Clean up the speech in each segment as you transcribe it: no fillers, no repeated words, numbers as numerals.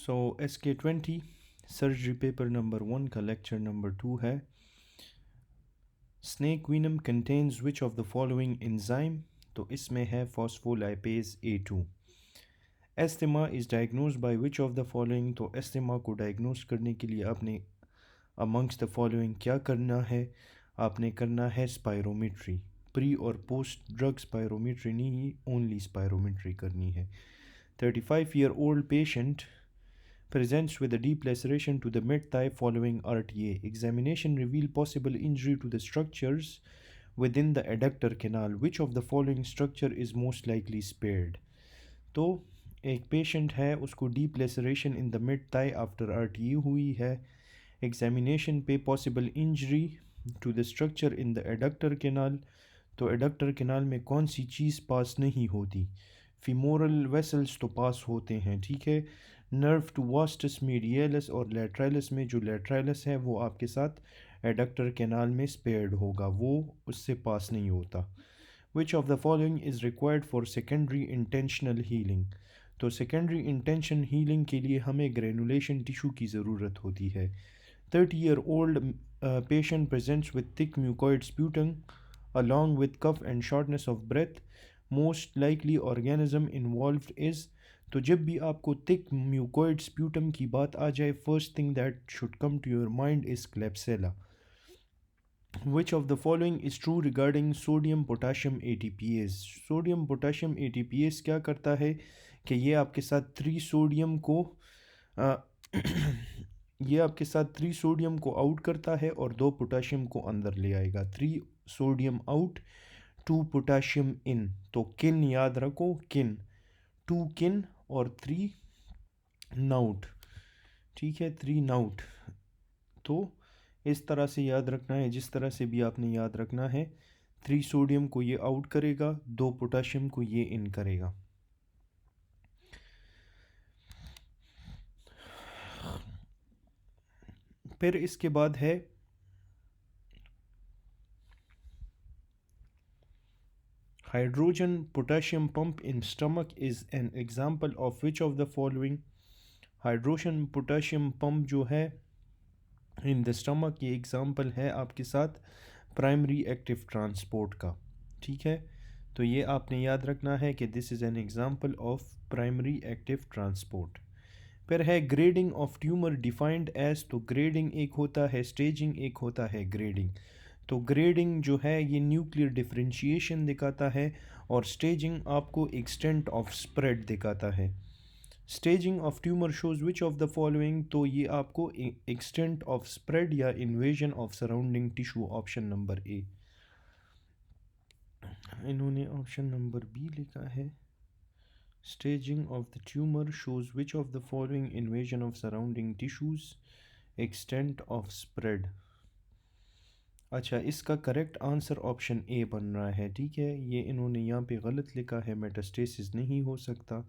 सो SK20 surgery paper number 1 का lecture number 2 है snake venom contains which of the following enzyme. तो इसमें है phospholipase A2। Asthma is diagnose bye which of the following. तो asthma को diagnose करने के लिए आपने अमंग्स द फॉलोइंग क्या करना है, आपने करना है स्पायरोमेट्री। प्री और पोस्ट ड्रग स्पायरोमेट्री नहीं, ओनली स्पायरोमेट्री करनी है। 35-year-old patient presents with a deep laceration to the mid-thigh following RTA. Examination revealed possible injury to the structures within the adductor canal. Which of the following structure is most likely spared? तो एक patient है, उसको deep laceration in the mid thigh after RTA हुई है। Examination पे possible injury to the structure in the adductor canal. तो adductor canal में कौन सी चीज़ पास नहीं होती? फीमोरल वेसल्स तो पास होते हैं, ठीक है। नर्व टू वास्टस मीडियलिस और लैटरलिस में जो लैटरलिस है वो आपके साथ एडक्टर कैनाल में स्पेयर्ड होगा, वो उससे पास नहीं होता। विच of the following is required for secondary intentional healing. तो सेकेंडरी इंटेंशन हीलिंग के लिए हमें ग्रेनुलेशन टिश्यू की ज़रूरत होती है। 30-year-old patient presents with thick mucoid sputum along with cough and shortness of breath. Most likely organism involved is। तो जब भी आपको थिक म्यूकोइड स्प्यूटम की बात आ जाए, first thing that should come to your mind is Klebsiella. Which of the following is true regarding sodium potassium ATPase? Sodium potassium ATPase क्या करता है कि ये आपके साथ 3 सोडियम को ये आपके साथ 3 सोडियम को आउट करता है और 2 पोटाशियम को अंदर ले आएगा। 3 सोडियम आउट, 2 पोटाशियम इन। तो किन याद रखो, किन 2 किन और 3 नाउट, ठीक है, 3 नाउट। तो इस तरह से याद रखना है, जिस तरह से भी आपने याद रखना है। 3 सोडियम को ये आउट करेगा, 2 पोटाशियम को ये इन करेगा। फिर इसके बाद है hydrogen potassium pump in stomach is an example of which of the following. Hydrogen potassium pump जो है इन द स्टमक, ये एग्जाम्पल है आपके साथ प्राइमरी एक्टिव ट्रांसपोर्ट का, ठीक है। तो ये आपने याद रखना है कि this is an example of primary active transport. फिर है grading of tumour defined as. तो ग्रेडिंग एक होता है स्टेजिंग, एक होता है ग्रेडिंग। तो ग्रेडिंग जो है ये न्यूक्लियर डिफरेंशिएशन दिखाता है और स्टेजिंग आपको एक्सटेंट ऑफ स्प्रेड दिखाता है। Staging of tumour shows which of the following. तो ये आपको एक्सटेंट ऑफ स्प्रेड या invasion of surrounding tissue, option number ए। इन्होंने ऑप्शन नंबर बी लिखा है। Staging of the tumor shows which of the following invasion of surrounding tissues, extent of spread। अच्छा, इसका correct answer option A बन रहा है, ठीक है। ये इन्होंने यहाँ पे गलत लिखा है, मेटास्टेसिस नहीं हो सकता।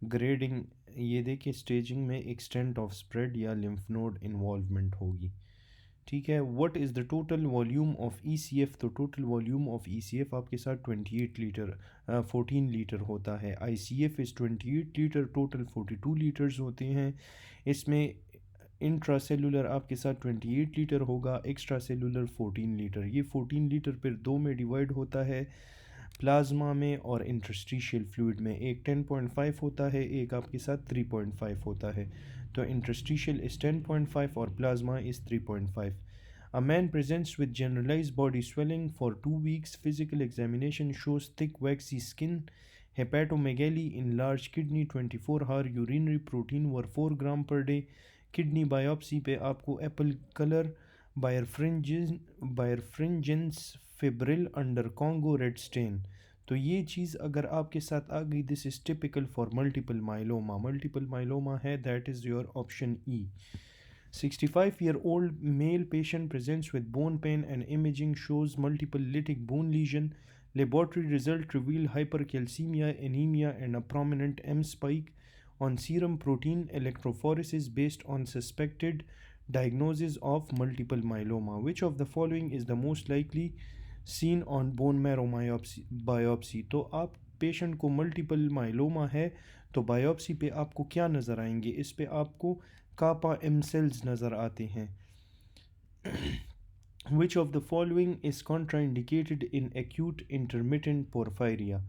ग्रेडिंग, ये देखिए स्टेजिंग में एक्सटेंट ऑफ स्प्रेड या लिम्फ नोड इन्वॉल्वमेंट होगी, ठीक है। What is the total volume of ECF। तो टोटल वॉल्यूम ऑफ ECF आपके साथ 28 लीटर 14 लीटर होता है। ICF is 28 litre, total 42 litres होते हैं। इसमें इंट्रा सेलुलर आपके साथ 28 लीटर होगा, एक्स्ट्रा सेलुलर 14 लीटर। ये 14 लीटर फिर 2 में डिवाइड होता है, प्लाज्मा में और इंटरस्टिशियल फ्लूइड में। एक 10.5 होता है, एक आपके साथ 3.5 होता है। तो इंटरस्टिशियल इज़ 10.5 और plasma is 3.5। A man presents with generalized body swelling for 2 weeks. Physical examination shows thick waxy skin. Hepatomegaly in large kidney. 24-hour urinary protein were 4 gram per day. Kidney biopsy पे आपको apple color, birefringence febrile under Congo red stain। तो ये चीज़ अगर आपके साथ आ गई, this is typical for multiple myeloma. Multiple myeloma है, that is your option E. 65-year-old male patient presents with bone pain and imaging shows multiple lytic bone lesion. Laboratory result reveal hypercalcemia, anemia, and a prominent M spike on serum protein electrophoresis based on suspected diagnosis of multiple myeloma. Which of the following is the most likely seen on bone marrow biopsy? तो आप patient को multiple myeloma है तो biopsy पे आपको क्या नज़र आएंगे? इस पे आपको कापा एम सेल्स नज़र आते हैं। Which of the following is contraindicated in acute intermittent porphyria?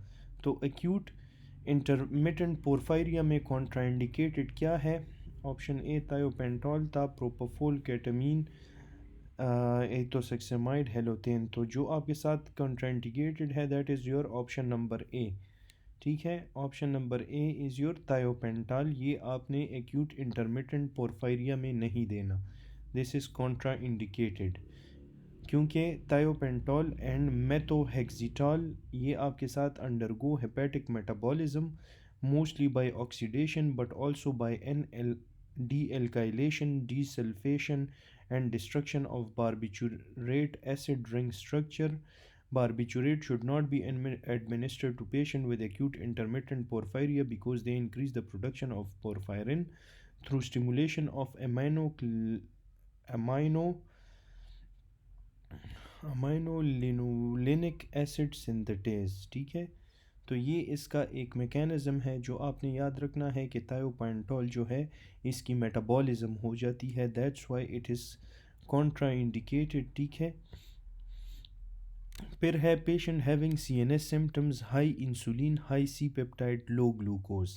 तो acute intermittent porphyria में contraindicated क्या है? ऑप्शन ए थायोपेंटॉल था, प्रोपोफोल, केटामीन, एथोसेक्सामाइड, हेलोथेन। तो जो आपके साथ contraindicated है that is your option number A. ठीक है, option number A is your thiopental. ये आपने एक्यूट इंटरमिटेंट पोरफायरिया में नहीं देना, दिस इज़ कॉन्ट्रा इंडिकेटेड, क्योंकि थायोपेंटॉल एंड मेथोहेक्सिटॉल ये आपके साथ undergo hepatic metabolism mostly by oxidation but also by N L D alkylation, desulfation and destruction of barbiturate acid ring structure. Barbiturate should not be administered to patients with acute intermittent porphyria because they increase the production of porphyrin through stimulation of amino aminolinolenic acid synthetase. ठीक है, तो ये इसका एक mechanism है जो आपने याद रखना है कि थायोपेंटॉल जो है इसकी मेटाबॉलिज्म हो जाती है, that's why it is contraindicated. ठीक है, फिर है patient having CNS symptoms, high insulin, high C peptide, low glucose,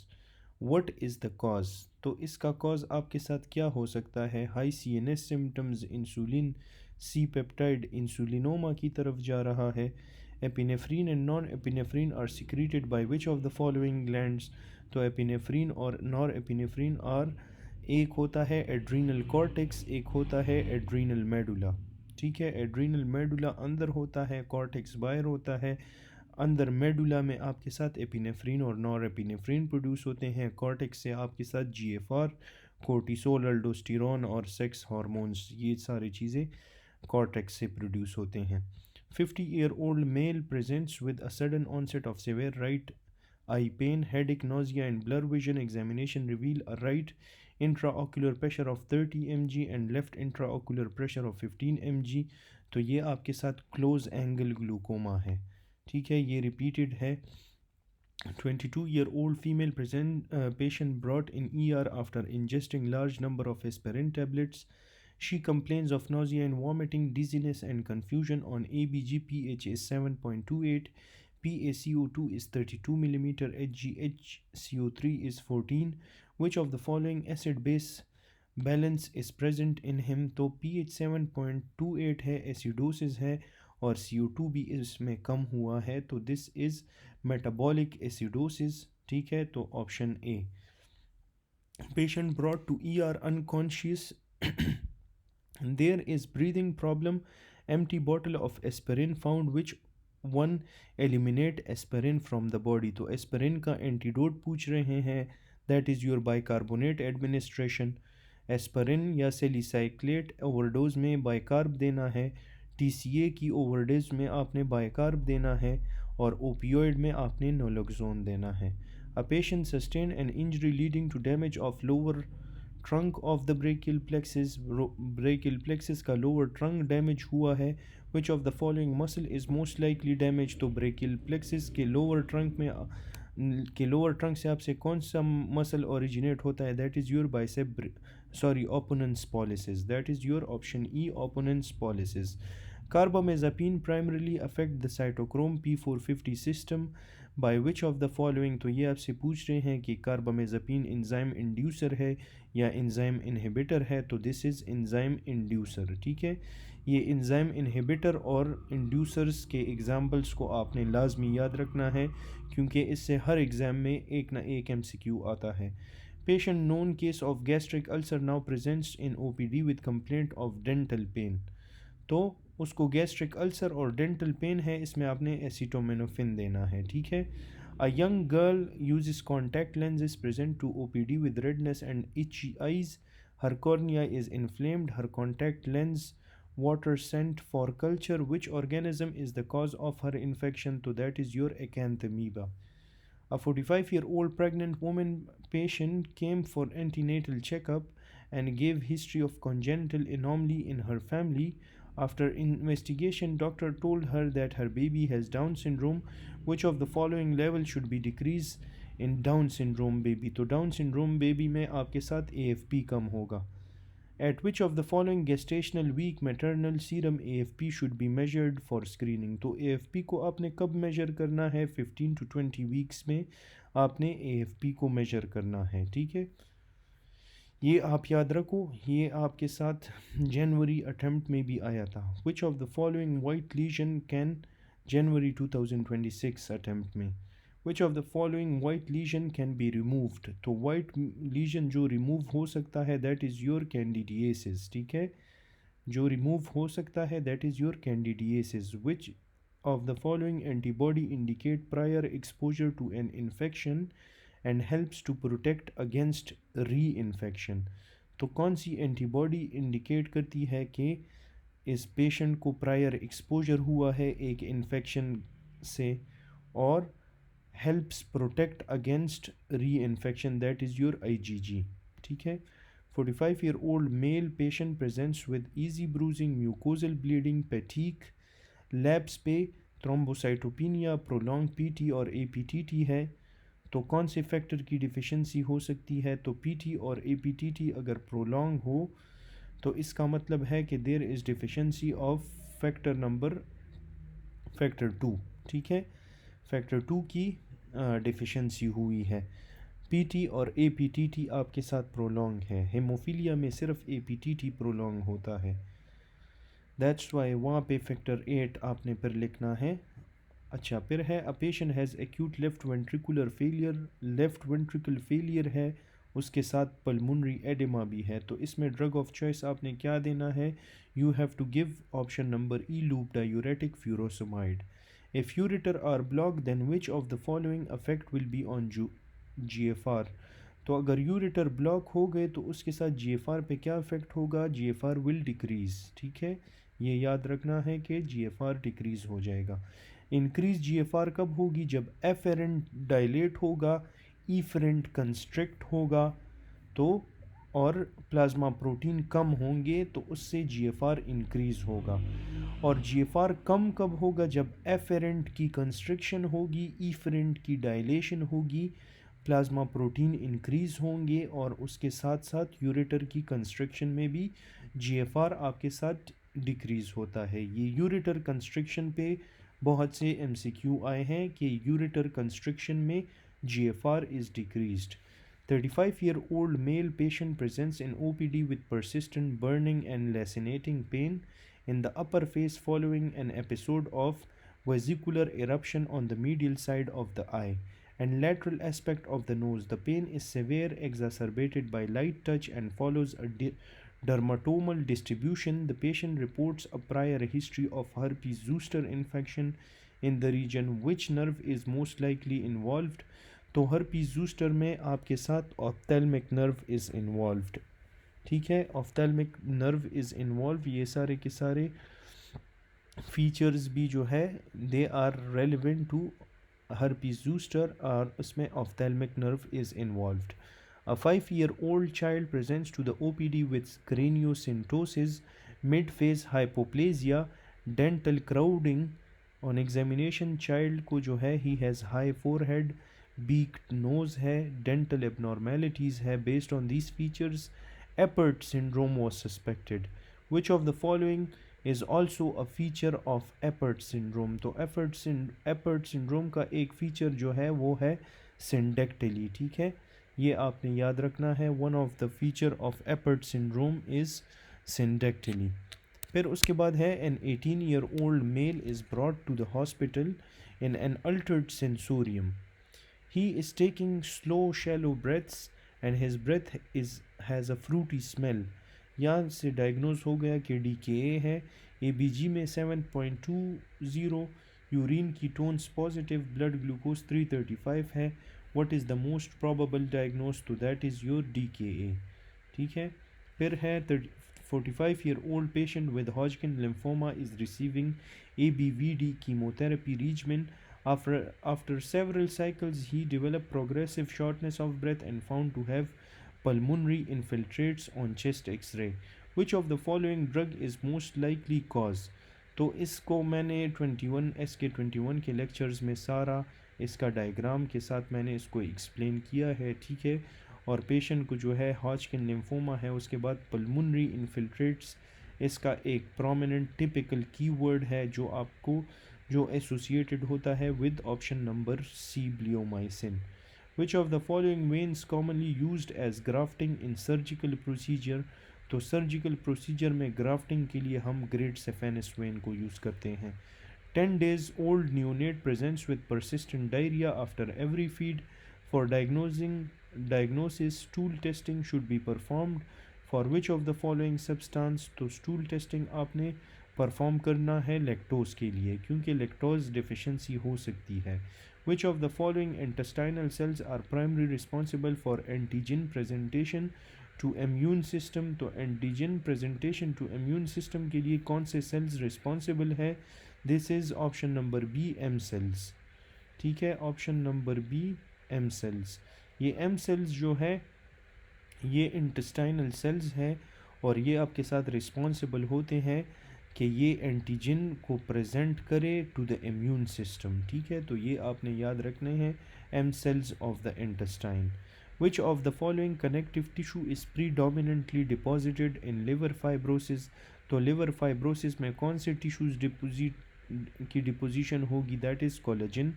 what is the cause? तो इसका कॉज आपके साथ क्या हो सकता है? High CNS symptoms, insulin, C peptide insulinoma की तरफ जा रहा है। Epinephrine and non epinephrine are secreted by which of the following glands? तो एपिनेफ्रीन और नॉर एपिनेफ्रीन आर, एक होता है एड्रीनल कॉर्टेक्स, एक होता है एड्रीनल मेडुला। ठीक है, एड्रीनल मेडुला अंदर होता है, कॉर्टेक्स बाहर होता है। अंदर मेडुला में आपके साथ एपिनेफ्रीन और नॉर एपिनेफ्रीन प्रोड्यूस होते हैं, कॉर्टेक्स से आपके साथ GFR, कोर्टिसोल, अल्डोस्टेरॉन और सेक्स हार्मोन्स, ये सारी चीज़ें कॉर्टेक्स से प्रोड्यूस होते हैं। 50-year-old male presents with a sudden onset of severe right eye pain, headache, nausea and blur vision. Examination reveal a right intraocular pressure of 30 mg and left intraocular pressure of 15 mg। तो ये आपके साथ close angle glaucoma है। ठीक है, ये repeated है। 22-year-old female patient brought in ER after ingesting large number of aspirin tablets. She complains of nausea and vomiting, dizziness and confusion. On ABG, pH is 7.28, PaCO2 is 32 mm, HgHCO3 is 14. Which of the following acid base balance is present in him? तो pH 7.28 है, acidosis है और CO2 भी इसमें कम हुआ है, तो this is metabolic acidosis. ठीक है, तो option A. Patient brought to ER unconscious, there is breathing problem, empty bottle of aspirin found, which one eliminate aspirin from the body? तो एस्पिरिन का एंटीडोट पूछ रहे हैं, that is your bicarbonate administration. Aspirin या सेलिसाइक्लेट overdose में bicarb देना है, TCA की ओवरडोज में आपने बाइकार्ब देना है और ओपियोइड में आपने नोलोक्सोन देना है। A patient sustain an injury leading to damage of lower trunk of the brachial plexus, brachial plexus का लोअर ट्रंक डैमेज हुआ है। Which of the following muscle is most likely damage? तो brachial plexus के lower trunk में के lower trunk से आपसे कौन सा मसल ओरिजिनेट होता है? That is your bicep, sorry, opponens pollicis, that is your option E, opponens pollicis. Carbamazepine primarily affect the cytochrome P450 system by which of the following? तो ये आपसे पूछ रहे हैं कि कार्बामेज़ापिन इंजाइम इंड्यूसर है या इंजाइम इनहिबिटर है, तो दिस इज़ इंजाइम इंड्यूसर। ठीक है, ये इंजाइम इनहिबिटर और इंड्यूसर्स के एग्जाम्पल्स को आपने लाजमी याद रखना है क्योंकि इससे हर एग्ज़ाम में एक ना एक MCQ आता है। Patient known case of gastric ulcer now presents in OPD with complaint of dental pen. तो उसको गैस्ट्रिक अल्सर और डेंटल पेन है, इसमें आपने एसिटोमिनोफिन देना है। ठीक है, a young girl uses contact lenses present to OPD with redness and itchy eyes. Her cornea is inflamed. Her contact lens water sent for culture. Which organism is the cause of her infection? So that is your acanthamoeba. A 45-year-old pregnant woman patient came for antenatal checkup and gave history of congenital anomaly in her family. After investigation, doctor told her that her baby has Down syndrome. Which of the following level should be decreased in down syndrome baby, तो down syndrome baby में आपके साथ AFP कम होगा। At which of the following gestational week maternal serum AFP should be measured for screening? तो AFP को आपने कब major करना है? 15 to 20 वीक्स में आपने AFP को मेजर करना है, ठीक है। ये आप याद रखो, ये आपके साथ जनवरी अटेम्प्ट में भी आया था। Which of the following white lesion can, January 2026 attempt में, which of the following white lesion can be removed, तो वाइट लीजन जो रिमूव हो सकता है दैट इज़ योर कैंडिडिएसिस, ठीक है, जो रिमूव हो सकता है that is your candidiasis. Which of the following antibody indicate prior exposure to an infection and helps to protect against reinfection? तो कौन सी एंटीबॉडी इंडिकेट करती है कि इस पेशेंट को प्रायर एक्सपोजर हुआ है एक इन्फेक्शन से और हेल्प्स प्रोटेक्ट अगेंस्ट री infection, that is your IgG, ठीक है। 45-year-old male patient presents with easy bruising, mucosal bleeding, fatigue, labs पे थ्रोम्बोसाइटोपिनिया, प्रोलॉन्ग PT और APTT है। तो कौन से फैक्टर की डिफिशेंसी हो सकती है? तो PT और APTT अगर प्रोलॉन्ग हो तो इसका मतलब है कि there is deficiency of factor number factor 2, ठीक है, फैक्टर 2 की डिफिशेंसी हुई है। PT और APTT आपके साथ प्रोलॉन्ग है। हेमोफीलिया में सिर्फ APTT प्रोलॉन्ग होता है, दैट्स वाई वहाँ पे फैक्टर 8 आपने फिर लिखना है। अच्छा, फिर है a patient has acute left ventricular failure, left ventricle failure है, उसके साथ पल्मोनरी एडिमा भी है, तो इसमें ड्रग ऑफ चॉइस आपने क्या देना है? You have to give option number E loop diuretic furosemide. If ureter are block then which of the following affect will be on GFR? तो अगर यूरेटर ब्लॉक हो गए तो उसके साथ GFR पे क्या इफेक्ट होगा? GFR विल डिक्रीज़, ठीक है, ये याद रखना है कि GFR डिक्रीज़ हो जाएगा। इंक्रीज GFR कब होगी? जब एफेरेंट डायलेट होगा, ईफरेंट कंस्ट्रिक्ट होगा, तो और प्लाज्मा प्रोटीन कम होंगे तो उससे GFR इंक्रीज़ होगा। और GFR कम कब होगा? जब एफेरेंट की कंस्ट्रिक्शन होगी, ईफरेंट की डायलेशन होगी, प्लाज्मा प्रोटीन इंक्रीज़ होंगे और उसके साथ साथ यूरेटर की कंस्ट्रक्शन में भी GFR आपके साथ डिक्रीज़ होता है। ये यूरेटर कंस्ट्रक्शन पे बहुत से MCQ आए हैं कि यूरेटर कंस्ट्रक्शन में GFR is decreased. 35-year-old male patient presents in OPD with persistent burning and lacinating pain in the upper face following an episode of vesicular eruption on the medial side of the eye and lateral aspect of the nose. The pain is severe, exacerbated by light touch, and follows a dermatomal distribution. The patient reports a prior history of herpes zoster infection in the region. Which nerve is most likely involved? तो herpes zoster में आपके साथ ophthalmic nerve is involved, ठीक है, ophthalmic nerve is involved। ये सारे के सारे फीचर्स भी जो है they are relevant to herpes zoster और उसमें ophthalmic nerve is involved. A 5-year-old child presents to the OPD with craniosynostosis, mid-face hypoplasia, dental crowding. On examination, child को जो है he has high forehead, beaked nose है, dental abnormalities है. Based on these features, Apert syndrome was suspected. Which of the following is also a feature of Apert syndrome? तो Apert syndrome का एक feature जो है वो है syndactyly, ठीक है, ये आपने याद रखना है। One of the feature of Apert syndrome is syndactyly। फिर उसके बाद है an 18-year-old male is brought to the hospital in an altered sensorium. He is taking slow shallow breaths and his breath has a fruity smell. यहाँ से diagnose हो गया कि DKA है। ABG में 7.20, यूरिन की टोन्स पॉजिटिव, ब्लड ग्लूकोज 335 है। What is the most probable diagnose? तो दैट इज़ योर DKA, ठीक है। फिर है 45-year-old patient with Hodgkin lymphoma is receiving ABVD chemotherapy regimen. After several cycles, he developed progressive shortness of breath and found to have pulmonary infiltrates on chest X-ray. Which of the following drug is most likely cause? तो इसको मैंने 21 SK 21 के lectures में सारा इसका diagram के साथ मैंने इसको एक्सप्लेन किया है, ठीक है। और पेशेंट को जो है हॉजकिन लिम्फोमा है, उसके बाद पल्मोनरी इन्फिल्ट्रेट्स इसका एक प्रोमिनेंट टिपिकल कीवर्ड है जो एसोसिएटेड होता है with option number C, bleomycin. Which of the following veins commonly used as grafting in surgical procedure? तो सर्जिकल प्रोसीजर में ग्राफ्टिंग के लिए हम ग्रेट सेफेनस वेन को यूज़ करते हैं। 10 days old neonate presents with persistent diarrhea after every feed. For diagnosis, stool testing should be performed. For which of the following substance? तो stool testing आपने perform करना है लैक्टोज के लिए, क्योंकि लैक्टोज डिफिशिएंसी हो सकती है। Which of the following intestinal cells are primarily responsible for antigen presentation to immune system? तो antigen presentation to immune system के लिए कौन से cells responsible है? This is option number B, M cells. ठीक है, option number B, M cells. ये M cells जो है ये इंटेस्टाइनल सेल्स हैं और ये आपके साथ रिस्पॉन्सिबल होते हैं कि ये एंटीजन को प्रेजेंट करे टू द इम्यून सिस्टम। ठीक है, तो ये आपने याद रखने हैं, M cells of the intestine. Which of the following connective tissue is predominantly deposited in liver fibrosis? तो लिवर फाइब्रोसिस में कौन से टिश्यूज़ की डिपोजिशन होगी? That is collagen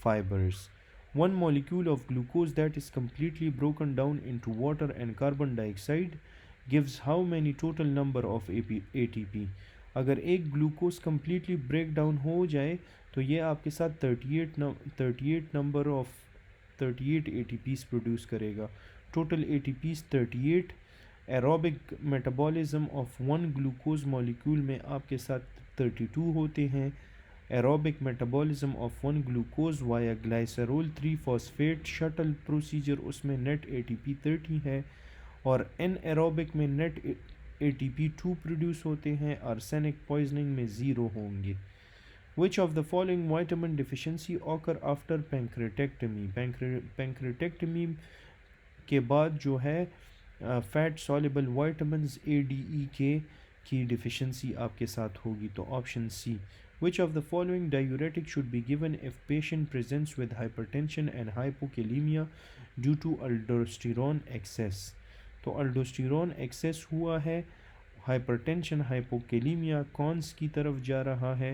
fibres. One molecule of glucose that is completely broken down into water and carbon dioxide gives how many total number of ATP? अगर एक glucose completely break down हो जाए तो ये आपके साथ 38 नंबर ऑफ 38 ATPs प्रोड्यूस करेगा। Total ATPs 38। Aerobic metabolism of one glucose molecule में आपके साथ 32 होते हैं। Aerobic metabolism of one glucose via glycerol 3 phosphate shuttle procedure, उसमें नेट ATP 30 है। और एन एरोबिक में नेट ATP 2 प्रोड्यूस होते हैं। आर्सेनिक पॉइजनिंग में 0 होंगे। Which of the following vitamin deficiency occur after pancreatectomy? Pancreatectomy के बाद जो है फैट सॉल्युबल वाइटामिन ADE की डिफिशिएंसी आपके साथ होगी। तो option C. Which of the following diuretic should be given if patient presents with hypertension and hypokalemia due to aldosterone excess? तो aldosterone excess हुआ है, hypertension hypokalemia कौन्स की तरफ जा रहा है,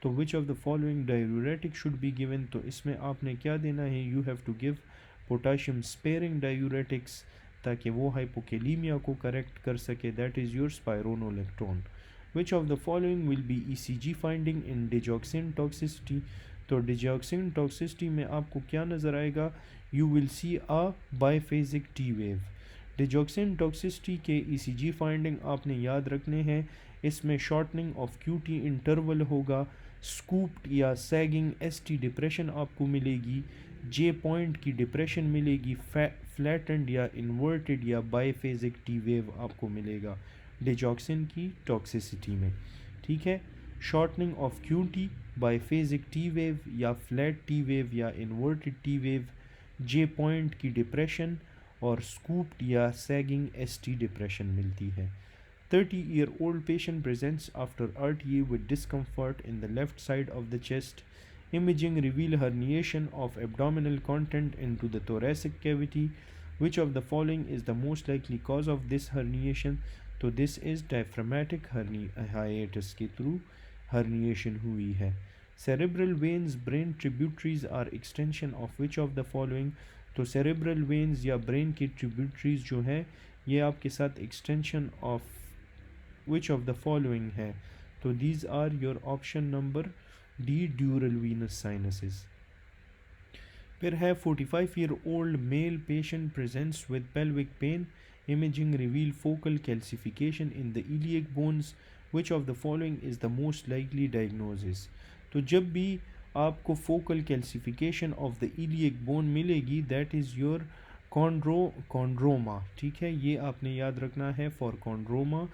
तो which of the following diuretic should be given? तो इसमें आपने क्या देना है? You have to give potassium sparing diuretics ताकि वो hypokalemia को करेक्ट कर सके, that is your spironolactone. Which of the following will be ECG finding in digoxin toxicity? तो digoxin toxicity में आपको क्या नज़र आएगा? You will see a biphasic T wave. digoxin toxicity के ECG finding आपने याद रखने हैं, इसमें shortening of QT interval होगा, scooped या sagging ST depression आपको मिलेगी, J point की depression मिलेगी, flattened या inverted या biphasic T wave आपको मिलेगा डिजॉक्सिन की टॉक्सिसिटी में। ठीक है, shortening of QT, biphasic T wave या फ्लैट टी वेव या inverted T wave, J point की डिप्रेशन और स्कूप्ड या सैगिंग ST डिप्रेशन मिलती है। 30-year-old patient presents after RTA with discomfort in the left side of the chest. Imaging reveal herniation of abdominal content into the thoracic cavity. Which of the following is the most likely cause of this herniation? तो this is diaphragmatic hiatus के through herniation हुई है। Cerebral veins brain tributaries are extension of which of the following? तो cerebral veins या brain की tributaries जो है ये आपके साथ extension of which of the following है? तो these are your option number D, dural venous sinuses. फिर है 45-year-old male patient presents with pelvic pain. Imaging reveal focal calcification in the iliac bones. Which of the following is the most likely diagnosis? तो जब भी आपको focal calcification of the iliac bone मिलेगी, that is your chondroma. ठीक है, ये आपने याद रखना है। for chondroma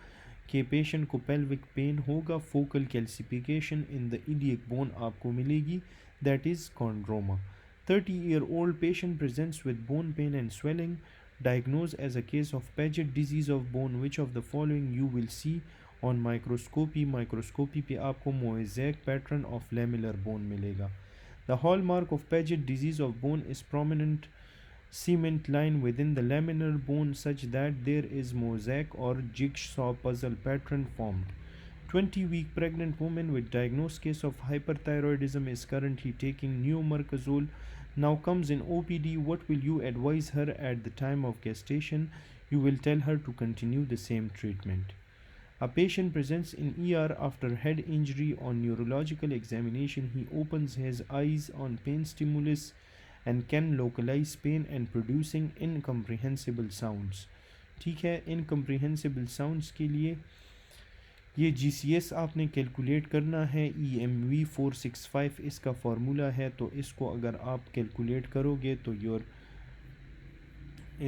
के पेशेंट को pelvic pain होगा, focal calcification in the iliac bone आपको मिलेगी, that is chondroma. 30-year-old patient presents with bone pain and swelling, diagnosed as a case of Paget disease of bone. Which of the following you will see on microscopy? Microscopy पे आपको mosaic pattern of lamellar bone मिलेगा। The hallmark of Paget disease of bone is prominent cement line within the laminar bone such that there is mosaic or jigsaw puzzle pattern formed. 20-week pregnant woman with diagnosed case of hyperthyroidism is currently taking neomercazole. Now comes in OPD. What will you advise her at the time of gestation? You will tell her to continue the same treatment. A patient presents in ER after head injury. On neurological examination, he opens his eyes on pain stimulus and can localize pain and producing incomprehensible sounds. ठीक है, incomprehensible sounds के लिए ये GCS आपने calculate करना है. EMV 465 इसका formula है, तो इसको अगर आप कैलकुलेट करोगे तो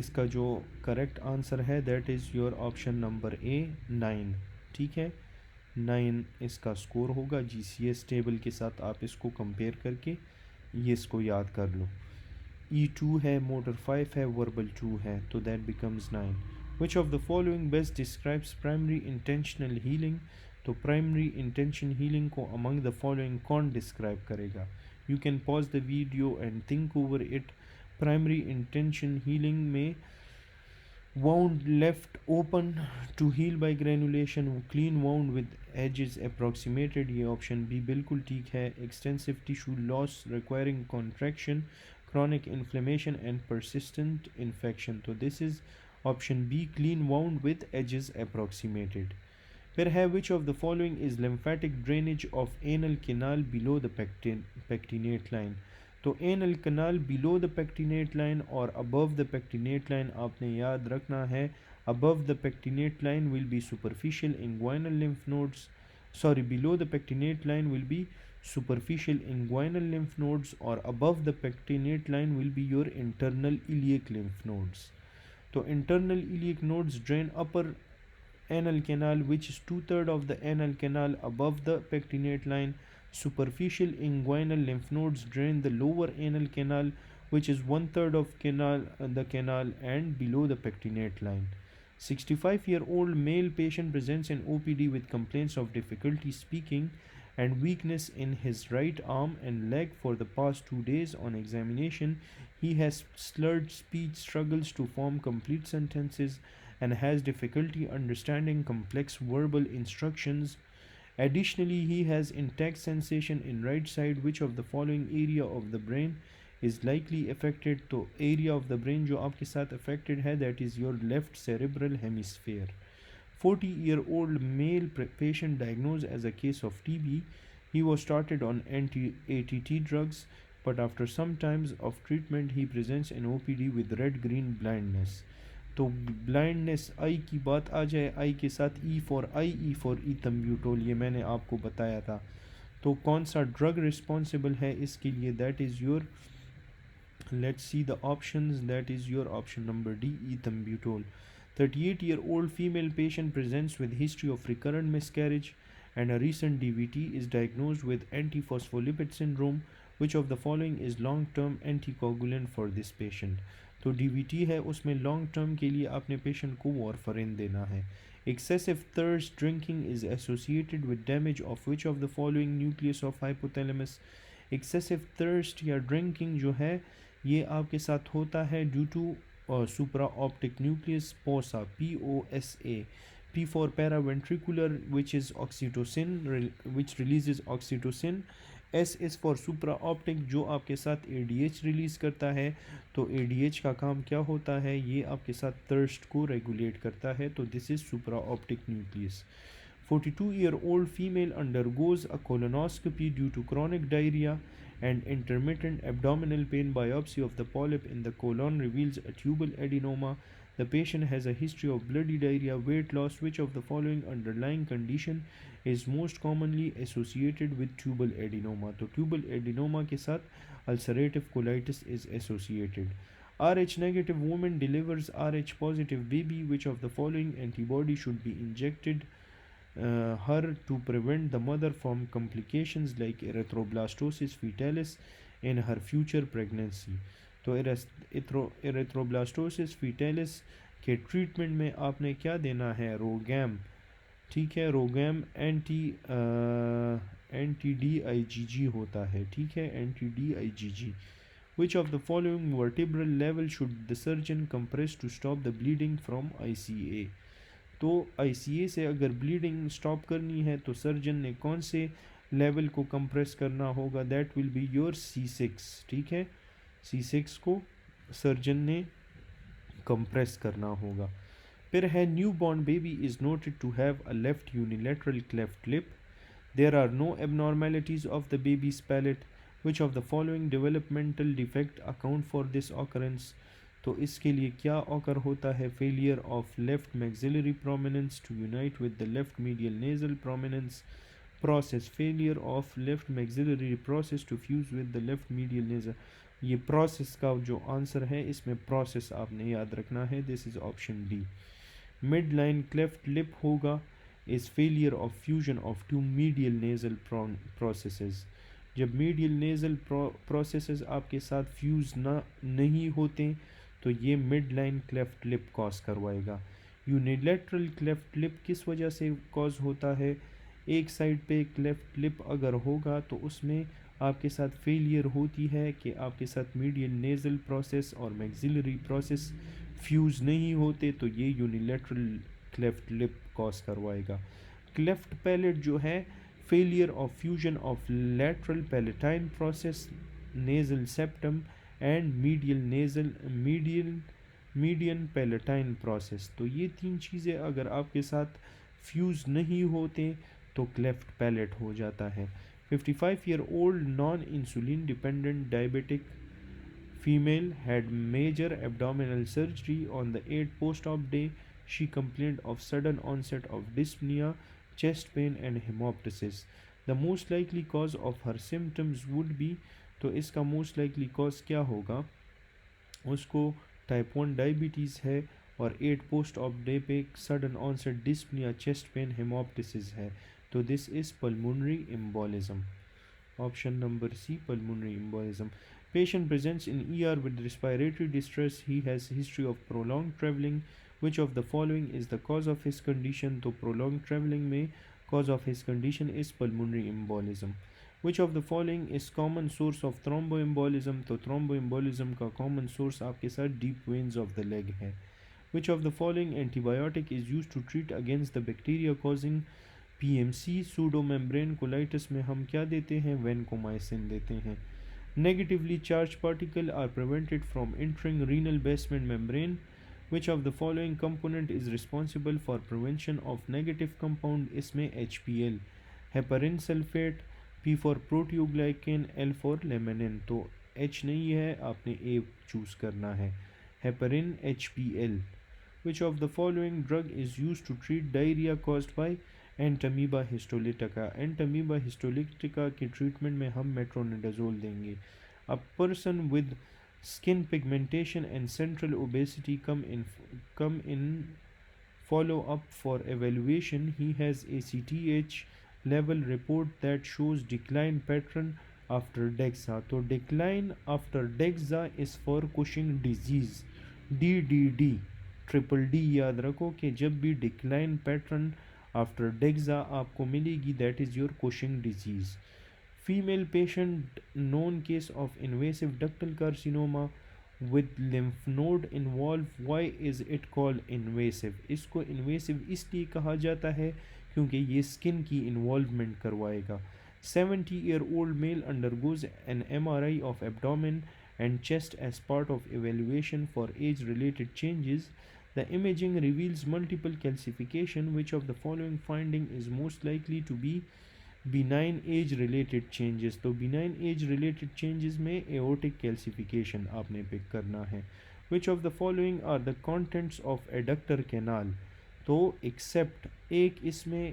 इसका जो करेक्ट आंसर है that is your option number ए 9. ठीक है, 9 इसका स्कोर होगा. GCS टेबल के साथ आप इसको कंपेयर करके ये इसको याद कर लो. E2 है, मोटर 5 है, वर्बल 2 है, तो that becomes 9. Which of the following best describes primary intentional healing? तो primary intention healing को among the following कौन describe करेगा? You can pause the video and think over it. Primary intention healing में wound left open to heal by granulation, clean wound with edges approximated, ये option B बिल्कुल ठीक है. Extensive tissue loss requiring contraction, chronic inflammation and persistent infection, तो this is option B, clean wound with edges approximated. फिर है which of the following is lymphatic drainage of anal canal below the pectinate line? तो anal canal below the pectinate line और above the pectinate line आपने याद रखना है. Above the pectinate line will be superficial inguinal lymph nodes. Below the pectinate line will be superficial inguinal lymph nodes, or above the pectinate line will be your internal iliac lymph nodes. So internal iliac nodes drain upper anal canal, which is 2/3 of the anal canal above the pectinate line. Superficial inguinal lymph nodes drain the lower anal canal, which is 1/3 of the canal and below the pectinate line. 65-year-old male patient presents in OPD with complaints of difficulty speaking and weakness in his right arm and leg for the past 2 days. On examination, he has slurred speech, struggles to form complete sentences, and has difficulty understanding complex verbal instructions. Additionally, he has intact sensation in right side. Which of the following area of the brain is likely affected? तो area of the brain जो आपके साथ affected है, that is your left cerebral hemisphere. 40-year-old male patient diagnosed as a case of TB. He was started on anti-ATT drugs, but after some times of treatment, he presents an OPD with red-green blindness. तो blindness आई की बात आ जाए, आई के साथ E for ईथम्ब्यूटोल, ये मैंने आपको बताया था. तो कौन सा ड्रग रिस्पॉन्सिबल है इसके लिए? That is your, let's see the options, that is your option number D, ethambutol. 38-year-old female patient presents with history of recurrent miscarriage and a recent DVT, is diagnosed with antiphospholipid syndrome. Which of the following is long-term anticoagulant for this patient? तो DVT है, उसमें long term के लिए आपने patient को warfarin देना है. Excessive thirst drinking is associated with damage of which of the following nucleus of hypothalamus? Excessive thirst या drinking जो है ये आपके साथ होता है due to supraoptic nucleus, POSA, POSA. P for paraventricular, which is oxytocin, which releases oxytocin. S is for supraoptic, जो आपके साथ ADH रिलीज़ करता है. तो ADH का काम क्या होता है? ये आपके साथ थर्स्ट को रेगुलेट करता है. तो this is supraoptic nucleus. 42-year-old female undergoes a colonoscopy due to chronic diarrhea and intermittent abdominal pain. Biopsy of the polyp in the colon reveals a tubal adenoma. The patient has a history of bloody diarrhea, weight loss. Which of the following underlying condition is most commonly associated with tubal adenoma? तो tubal adenoma के साथ ulcerative colitis is associated. Rh negative woman delivers Rh positive baby. Which of the following antibody should be injected her to prevent the mother from complications like erythroblastosis fetalis in her future pregnancy? तो erythroblastosis fetalis के treatment में आपने क्या देना है? रोगैम. ठीक है, रोगैम NTDIGG होता है, ठीक है, NTDIGG। Which of the following vertebral level should the surgeon compress to stop the bleeding from ICA? तो ICA से अगर ब्लीडिंग स्टॉप करनी है तो सर्जन ने कौन से लेवल को कंप्रेस करना होगा? That will be your C6, ठीक है, C6 को सर्जन ने कंप्रेस करना होगा। फिर है new born baby is noted to have a left unilateral cleft lip. There are no abnormalities of the baby's palate. Which of the following developmental defect account for this occurrence? तो इसके लिए क्या occur होता है? Failure of left maxillary prominence to unite with the left medial nasal prominence process, failure of left maxillary process to fuse with the left medial nasal. ये process का जो answer है इसमें प्रोसेस आपने याद रखना है, this is option D. Mid line cleft lip होगा is failure of fusion of two medial nasal processes. जब मीडियल नेजल प्रोसेसेस आपके साथ फ्यूज ना नहीं होते तो ये mid line cleft lip cause करवाएगा। यूनिलेटरल क्लेफ्ट लिप किस वजह से कॉज होता है? एक साइड पे क्लेफ्ट लिप अगर होगा तो उसमें आपके साथ फेलियर होती है कि आपके साथ मीडियल नेजल प्रोसेस और मैक्सिलरी प्रोसेस फ्यूज़ नहीं होते, तो ये यूनिलेटरल क्लेफ्ट लिप कॉज करवाएगा। क्लेफ्ट पैलेट जो है, failure of fusion of lateral palatine process, nasal septum and median palatine process. तो ये तीन चीज़ें अगर आपके साथ फ्यूज़ नहीं होते तो क्लेफ्ट पैलेट हो जाता है। 55-year-old non-insulin dependent diabetic female had major abdominal surgery on the 8th post-op day. She complained of sudden onset of dyspnea, chest pain and hemoptysis. The most likely cause of her symptoms would be, तो इसका most likely cause क्या होगा? उसको type 1 diabetes है और 8 post op day पे sudden onset dyspnoea, chest pain, haemoptysis है, तो this is pulmonary embolism. Option number C, pulmonary embolism. Patient presents in ER with respiratory distress. He has history of prolonged traveling. Which of the following is the cause of his condition? तो prolonged traveling में cause of his condition is pulmonary embolism. Which of the following is common source of thromboembolism? तो thromboembolism का common source आपके साथ deep veins of the leg है। Which of the following antibiotic is used to treat against the bacteria causing PMC? pseudomembrane colitis में हम क्या देते हैं? vancomycin देते हैं। Negatively charged particles are prevented from entering renal basement membrane. Which of the following component is responsible for prevention of negative compound? इसमें HPL, heparin sulfate, P for proteoglycan, L for laminin। तो H नहीं है, आपने A choose करना है, heparin HPL। Which of the following drug is used to treat diarrhea caused by Entamoeba histolytica? Entamoeba histolytica की treatment में हम metronidazole देंगे। A person with skin pigmentation and central obesity come in follow up for evaluation. He has ACTH level report that shows decline pattern after DEXA. तो decline after DEXA is for Cushing disease, DDD, triple D याद रखो कि जब भी decline pattern after DEXA आपको मिलेगी that is your Cushing disease. Female patient known case of invasive ductal carcinoma with lymph node involve, why is it called invasive? इसको invasive इसलिए कहा जाता है क्योंकि ये स्किन की इन्वॉल्वमेंट करवाएगा। 70-year-old male undergoes an MRI of abdomen and chest as part of evaluation for age-related changes. The imaging reveals multiple calcification. Which of the following finding is most likely to be benign age-related changes? तो benign age-related changes में aortic calcification आपने pick करना है। Which of the following are the contents of adductor canal? तो except एक इसमें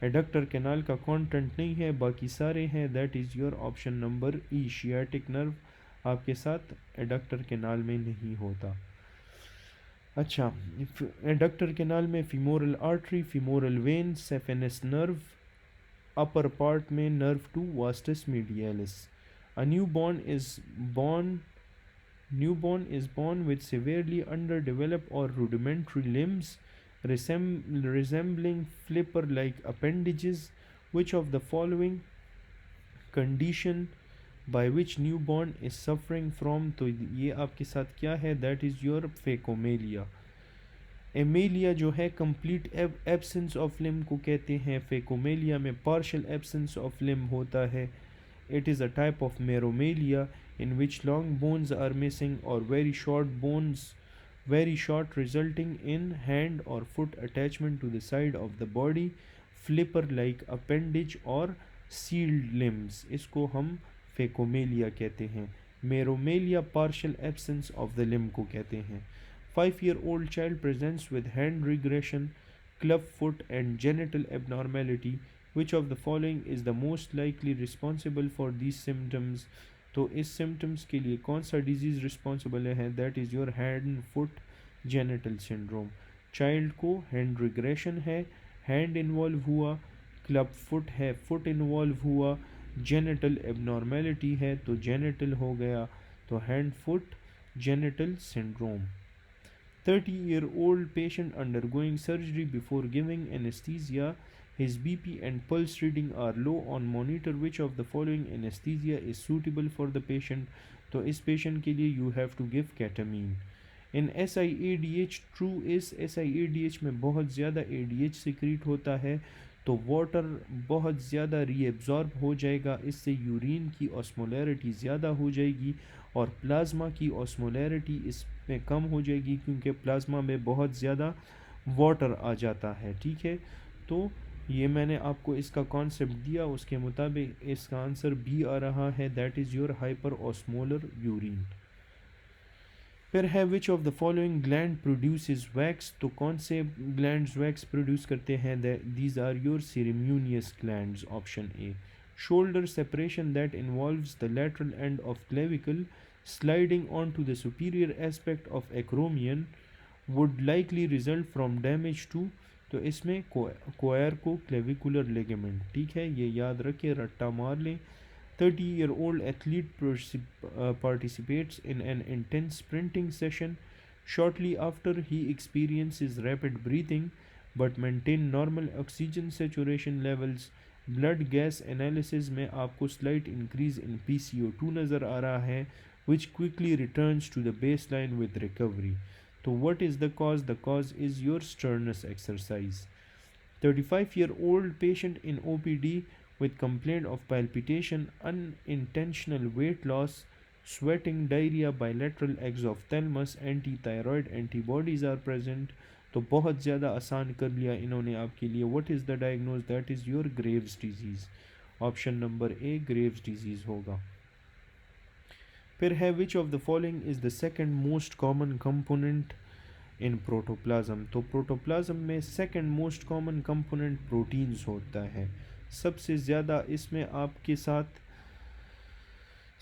adductor canal का content नहीं है, बाकी सारे हैं, that is your option number E, sciatic nerve आपके साथ एडक्टर कैनाल में नहीं होता। अच्छा, एडक्टर कैनाल में femoral artery, femoral vein, saphenous nerve, upper part में nerve to vastus medialis. A newborn is born with severely underdeveloped or rudimentary limbs resembling flipper like appendages. which of the following condition by which newborn is suffering from, तो ये आपके साथ क्या है, that is your फेकोमेलिया। Amelia जो है complete absence of limb को कहते हैं, फेकोमेलिया में पार्शियल एब्सेंस ऑफ लिम्ब होता है। It is a type of meromelia in which long bones are missing or very short bones, very short, resulting in hand or foot attachment to the side of the body, flipper like appendage or sealed limbs, इसको हम फेकोमेलिया कहते हैं। मेरोमेलिया partial absence of the limb को कहते हैं। 5-year-old child presents with hand regression, club foot and genital abnormality. Which of the following is the most likely responsible for these symptoms? तो इस symptoms के लिए कौन सा डिजीज़ रिस्पॉन्सिबल है, that is your hand foot genital syndrome. Child को hand regression है, hand involve हुआ, क्लब फुट है, फुट इन्वॉल्व हुआ, जेनिटल एबनॉर्मेलिटी है तो जेनिटल हो गया, तो hand foot genital syndrome. 30-year-old patient undergoing surgery before giving anesthesia. His BP and pulse reading are low on monitor. Which of the following anesthesia is suitable for the patient? तो इस patient के लिए you have to give ketamine. In SIADH, true is SIADH में बहुत ज़्यादा ADH secrete होता है, तो वाटर बहुत ज़्यादा रीएब्जॉर्ब हो जाएगा, इससे यूरिन की ऑस्मोलैरिटी ज़्यादा हो जाएगी और प्लाज्मा की ऑस्मोलैरिटी इसमें कम हो जाएगी, क्योंकि प्लाज्मा में बहुत ज़्यादा वाटर आ जाता है। ठीक है, तो ये मैंने आपको इसका कॉन्सेप्ट दिया, उसके मुताबिक इसका आंसर बी आ रहा है, that is your hyper osmolar urine. फिर है which of the following gland produces wax, तो कौन से ग्लैंड्स वैक्स प्रोड्यूस करते हैं, these are your ceruminous glands, option A. Shoulder separation that involves the lateral end of clavicle sliding on to the superior aspect of acromion would likely result from damage to, तो इसमें कोयर को clavicular ligament. ठीक है, ये याद रखें, रट्टा मार लें। 30-year-old athlete participates in an intense sprinting session. Shortly after, he experiences rapid breathing but maintain normal oxygen saturation levels. Blood gas analysis में आपको slight increase in PCO2 नज़र आ रहा है, which quickly returns to the baseline with recovery. So what is the cause? The cause is your strenuous exercise. 35-year-old patient in OPD with complaint of palpitation, unintentional weight loss, sweating, diarrhea, bilateral exophthalmos, anti-thyroid antibodies are present. तो बहुत ज़्यादा आसान कर लिया इन्होंने आपके लिए। What is the diagnose, that is your Graves disease, option number A Graves disease होगा। फिर है which of the following is the second most common component in protoplasm, तो प्रोटोप्लाज्म में second most common component proteins होता है, सबसे ज़्यादा इसमें आपके साथ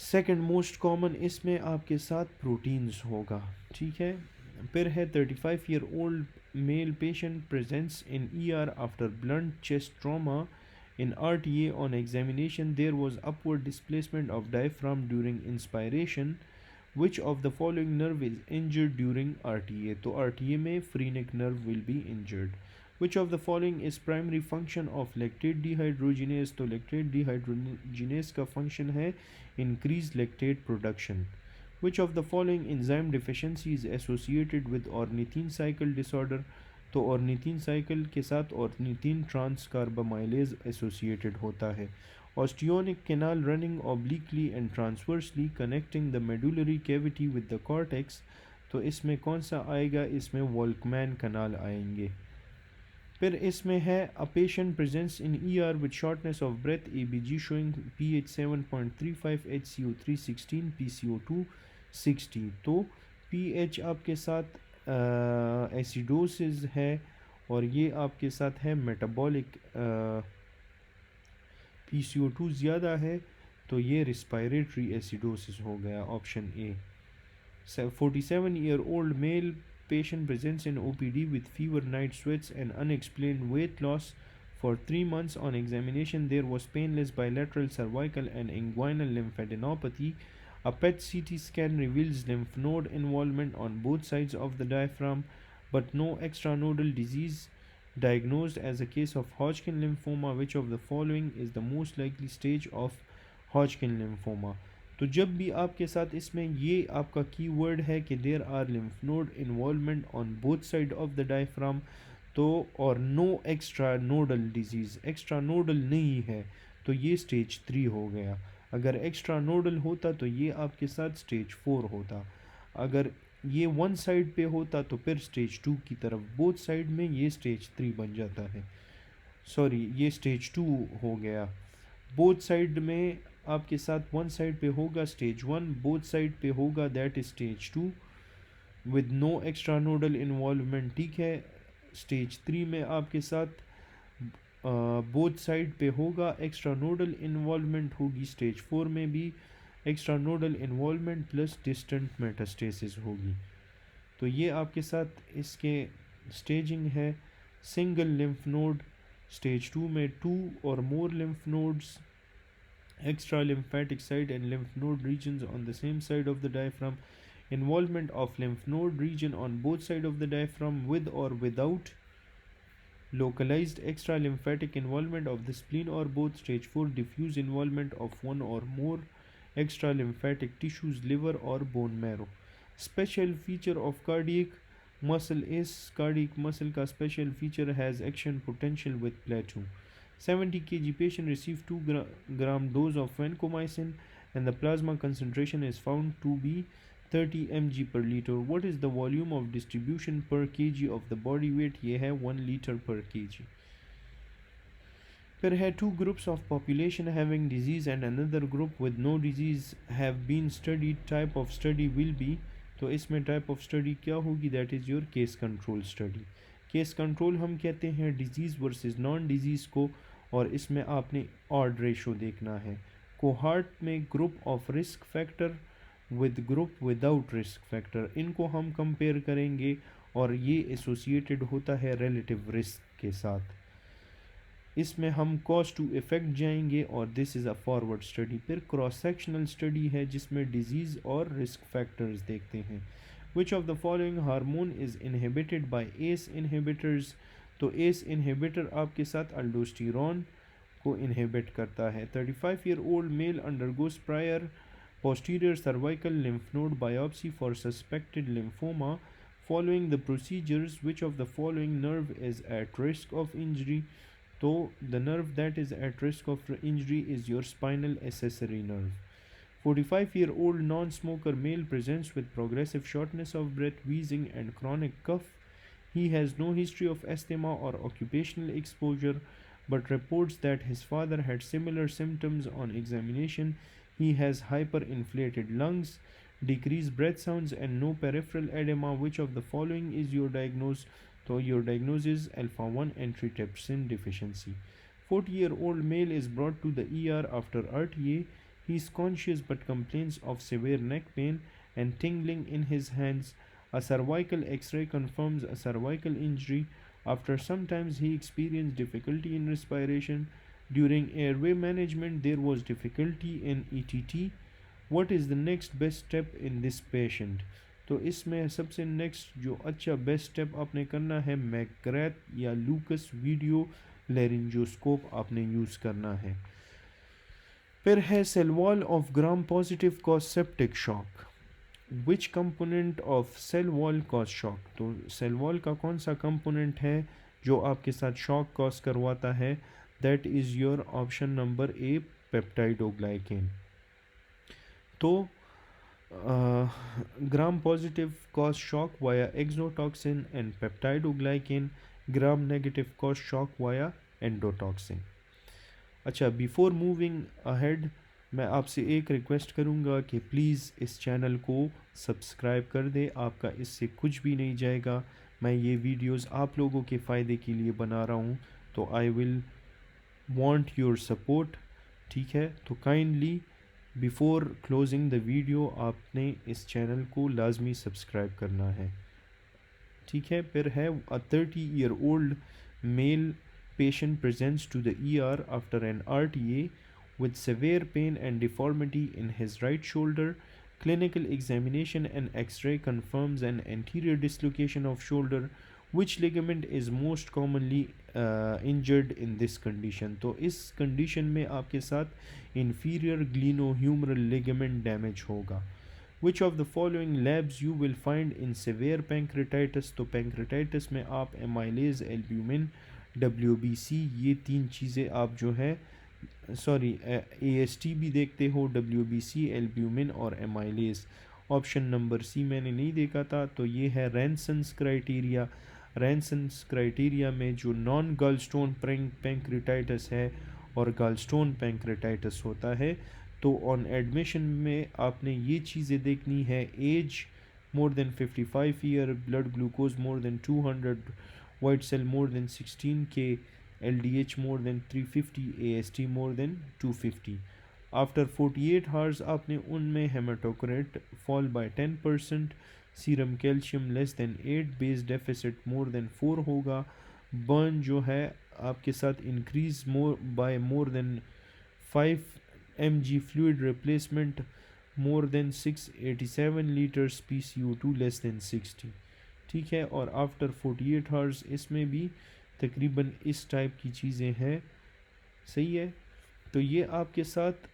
सेकंड मोस्ट कॉमन इसमें आपके साथ प्रोटीन्स होगा। ठीक है, फिर है 35-year-old mail patient presents in ER after blunt chest trauma. In RTA on examination there was upward displacement of diaphragm during inspiration. Which of the following nerve is injured during RTA? तो RTA में phrenic nerve will be injured. Which of the following is primary function of lactate dehydrogenase? तो lactate dehydrogenase का function है increase lactate production. Which of the following enzyme deficiency is associated with ornithine cycle disorder? तो ornithine cycle के साथ ornithine transcarbamylase associated होता है। Osteonic canal running obliquely and transversely connecting the medullary cavity with the cortex, तो इसमें कौन सा आएगा, इसमें वॉल्कमैन कैनाल आएंगे। फिर इसमें है a patient presents in ER with shortness of breath, ABG showing pH 7.35, HCO3 16, PCO2 60, तो pH आपके साथ एसिडोसिस है और ये आपके साथ है मेटाबॉलिक, PCO2 ज़्यादा है तो ये रिस्पायरेटरी एसिडोसिस हो गया, option A. 47-year-old male patient presents in OPD with fever, night sweats and unexplained weight loss. For 3 months on examination there was painless bilateral cervical and inguinal lymphadenopathy. A PET CT scan reveals lymph node involvement on both sides of the diaphragm, but no extranodal disease diagnosed as a case of Hodgkin lymphoma. Which of the following is the most likely stage of Hodgkin lymphoma? तो जब भी आपके साथ इसमें ये आपका keyword है कि there are lymph node involvement on both side of the diaphragm, तो और no extra nodal disease, extra nodal नहीं है तो ये स्टेज 3 हो गया। अगर एक्स्ट्रा नोडल होता तो ये आपके साथ स्टेज 4 होता। अगर ये वन साइड पे होता तो फिर स्टेज 2 की तरफ, बोथ साइड में ये स्टेज 3 बन जाता है। सॉरी, ये स्टेज 2 हो गया। बोथ साइड में आपके साथ वन साइड पे होगा स्टेज 1, बोथ साइड पे होगा that is stage 2 with no extra nodal involvement. ठीक है, स्टेज 3 में आपके साथ बोथ साइड पे होगा एक्स्ट्रा नोडल इन्वॉल्वमेंट होगी। स्टेज 4 में भी extra nodal involvement plus distant metastasis होगी। तो ये आपके साथ इसके स्टेजिंग है। सिंगल लिम्फ नोड, स्टेज 2 में 2 और more lymph nodes, extra lymphatic site and lymph node regions on the same side of the diaphragm, involvement of lymph node region on both sides of the diaphragm with or without localized extra lymphatic involvement of the spleen or both. Stage 4 diffuse involvement of one or more extra lymphatic tissues, liver or bone marrow. Special feature of cardiac muscle is cardiac muscle का special feature has action potential with plateau. 70 kg patient received 2 gram dose of vancomycin and the plasma concentration is found to be 30 mg per liter. What is the volume of distribution per kg of the body weight? ये है 1 liter per kg. There are two groups of population having disease and another group with no disease have been studied. Type of study will be, तो इसमें type of study क्या होगी? That is your case control study. Case control हम कहते हैं disease versus non disease को, और इसमें आपने ऑड रेशो देखना है। कोहार्ट में group of risk factor with group without risk factor, इनको हम कंपेयर करेंगे और ये एसोसिएटेड होता है रिलेटिव रिस्क के साथ। इसमें हम कॉज टू इफ़ेक्ट जाएंगे और this is a forward study. फिर क्रॉस सेक्शनल स्टडी है जिसमें डिजीज़ और रिस्क फैक्टर्स देखते हैं। Which of the following hormone is inhibited by ACE inhibitors? तो ACE inhibitor आपके साथ aldosterone को inhibit करता है। 35-year-old male undergoes prior posterior cervical lymph node biopsy for suspected lymphoma. Following the procedures, which of the following nerve is at risk of injury? तो the nerve that is at risk of injury is your spinal accessory nerve. 45-year-old non-smoker male presents with progressive shortness of breath, wheezing and chronic cough. He has no history of asthma or occupational exposure but reports that his father had similar symptoms on examination. He has hyperinflated lungs, decreased breath sounds and no peripheral edema. Which of the following is your diagnosis? So your diagnosis is alpha-1 antitrypsin deficiency. 40-year-old male is brought to the ER after RTA. He is conscious but complains of severe neck pain and tingling in his hands. A cervical X-ray confirms a cervical injury. After some time he experienced difficulty in respiration. During airway management there was difficulty in ETT. What is the next best step in this patient? तो इसमें सबसे next जो अच्छा best step आपने करना है McGrath या Lucas video laryngoscope आपने यूज़ करना है। फिर है cell wall of gram positive cause septic shock. Which component of cell wall cause shock? तो सेल वॉल का कौन सा कंपोनेंट है जो आपके साथ शॉक कॉज करवाता है? That is your option number A, peptidoglycan. तो gram positive cause shock via exotoxin and peptidoglycan, gram negative cause shock via endotoxin. अच्छा, बिफोर मूविंग अहेड मैं आपसे एक रिक्वेस्ट करूँगा कि प्लीज़ इस चैनल को सब्सक्राइब कर दे। आपका इससे कुछ भी नहीं जाएगा। मैं ये वीडियोस आप लोगों के फ़ायदे के लिए बना रहा हूँ, तो I will want your support. ठीक है, तो kindly before closing the video आपने इस चैनल को लाजमी सब्सक्राइब करना है। ठीक है, फिर है a 30-year-old male patient presents to the ER after an RTA with severe pain and deformity in his right shoulder. Clinical examination and X-ray confirms an anterior dislocation of shoulder. Which ligament is most commonly injured in this condition, तो इस condition में आपके साथ inferior glenohumeral ligament damage होगा। Which of the following labs you will find in severe pancreatitis, तो pancreatitis में आप amylase, albumin, WBC, ये तीन चीज़ें आप जो है सॉरी AST भी देखते हो, WBC, एल्ब्यूमिन और एमाइलेज। ऑप्शन नंबर सी मैंने नहीं देखा था, तो ये है रैनसन्स क्राइटेरिया। रैनसन्स क्राइटेरिया में जो नॉन गलस्टोन पैंक्रेटाइटिस है और गलस्टोन पैंक्रेटाइटिस होता है, तो ऑन एडमिशन में आपने ये चीज़ें देखनी है: age more than 55 year, blood glucose more than 200, white cell more than 16K, LDH more than 350, AST more than 250। After 48 hours आपने उनमें haematocrit fall by 10%, serum calcium less than 8, base deficit more than 4 होगा, BUN जो है आपके साथ increase more than 5 mg, fluid replacement more than 687 litres, PCO2 less than 60। ठीक है, और आफ्टर 48 हावर्स इसमें भी तकरीबन इस टाइप की चीज़ें हैं। सही है, तो ये आपके साथ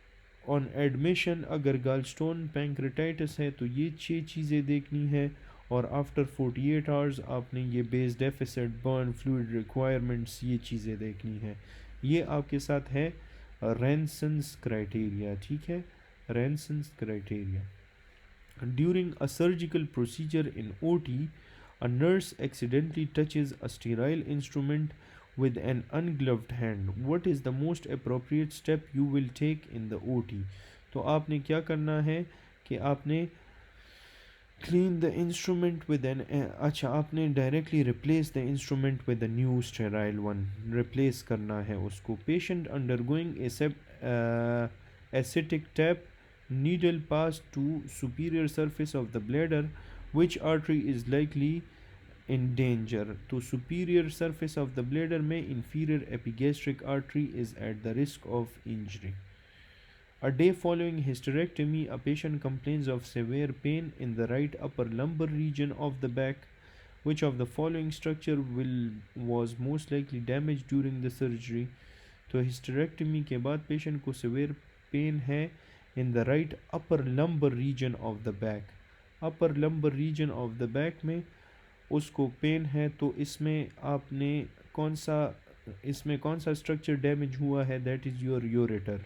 ऑन एडमिशन अगर गलस्टोन पैंक्रेटाइटिस है तो ये 6 चीज़ें देखनी है, और आफ्टर 48 आवर्स आपने ये base deficit, burn, fluid requirements, ये चीज़ें देखनी है। ये आपके साथ है रैनसन्स क्राइटेरिया। ठीक है, Ranson's criteria. During a surgical procedure in OT, a nurse accidentally touches a sterile instrument with an ungloved hand. What is the most appropriate step you will take in the OT? तो आपने क्या करना है कि आपने clean the instrument with an अच्छा आपने directly replace the instrument with a new sterile one, replace करना है उसको। Patient undergoing ascitic tap, needle passed to superior surface of the bladder, which artery is likely in danger? तो superior surface of the bladder में inferior epigastric artery is at the risk of injury. A day following hysterectomy, a patient complains of severe pain in the right upper lumbar region of the back. Which of the following structure was most likely damaged during the surgery? तो hysterectomy के बाद patient को severe pain है in the right upper lumbar region of the back. upper lumbar region of the back में उसको pen है, तो इसमें आपने कौन सा स्ट्रक्चर डैमेज हुआ है? That is your ureter.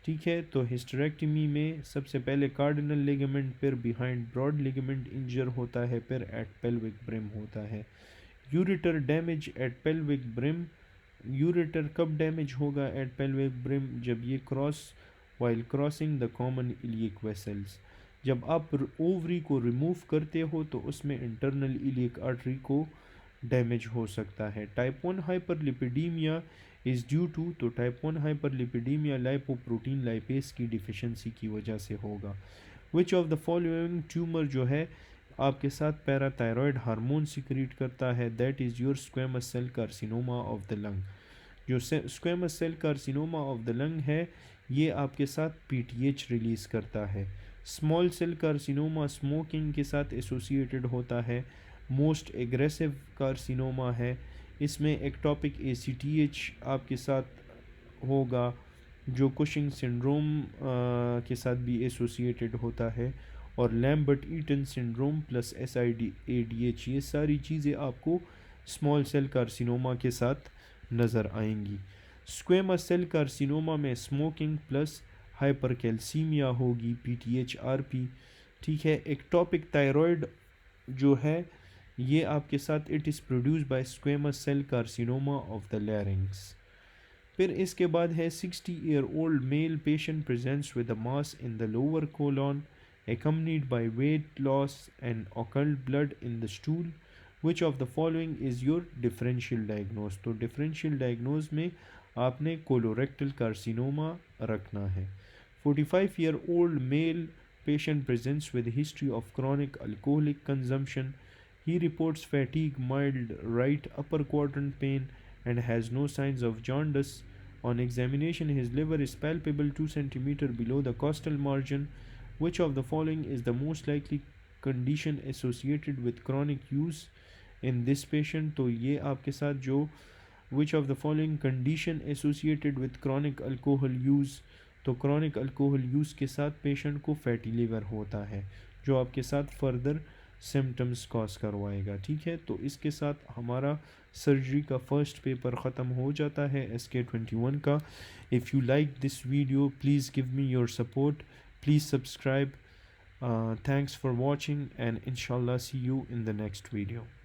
ठीक है, तो हिस्टेरेक्टमी में सबसे पहले कार्डिनल लिगामेंट, फिर बिहाइंड ब्रॉड लिगामेंट इंजर होता है, फिर एट पेल्विक ब्रिम होता है। Ureter damage at pelvic brim, ureter कब डैमेज होगा एट पेल्विक ब्रिम? जब ये while crossing the common iliac vessels. जब आप ओवरी को रिमूव करते हो तो उसमें इंटरनल इलियक आर्टरी को डैमेज हो सकता है। Type 1 hyperlipidaemia is due to, तो टाइप 1 हाइपरलिपिडीमिया लाइपोप्रोटीन लाइपेस की डिफिशिएंसी की वजह से होगा। Which of the following tumour जो है आपके साथ पैराथायरॉयड हार्मोन सिक्रीट करता है? That is your squamous cell carcinoma of the lung. जो squamous cell carcinoma of the lung है ये आपके साथ PTH रिलीज़ करता है। स्मॉल सेल कार्सिनोमा स्मोकिंग के साथ एसोसिएटेड होता है। मोस्ट एग्रेसिव कार्सिनोमा है, इसमें एक्टोपिक ACTH आपके साथ होगा, जो कुशिंग सिंड्रोम के साथ भी एसोसिएटेड होता है, और Lambert eaten syndrome plus SID-ADH, ये सारी चीज़ें आपको स्मॉल सेल कार्सिनोमा के साथ नज़र आएंगी। स्क्वेमस सेल कार्सिनोमा में स्मोकिंग प्लस हाइपरकैल्सीमिया होगी, PTH-RP। ठीक है, एक्टोपिक थायराइड जो है ये आपके साथ it is produce by squamous cell carcinoma of the larynx. फिर इसके बाद है 60 year old male patient presents with a mass in the lower colon accompanied by weight loss and occult blood in the stool. Which of the following is your differential diagnose? तो differential diagnose में आपने colorectal carcinoma रखना है। 45 year old male patient presents with history of chronic alcoholic consumption. He reports fatigue, mild right upper quadrant pain, and has no signs of jaundice. On examination, his liver is palpable 2 cm below the costal margin. Which of the following is the most likely condition associated with chronic use? In this patient. तो ये आपके साथ जो विच of the following condition associated with chronic alcohol use, तो chronic alcohol use के साथ patient को fatty liver होता है, जो आपके साथ फर्दर सिम्टम्स कॉज करवाएगा। ठीक है, तो इसके साथ हमारा सर्जरी का फर्स्ट पेपर ख़त्म हो जाता है SK21 का। If you like this video please give me your support, please subscribe. Thanks for watching, and inshallah see you in the next video.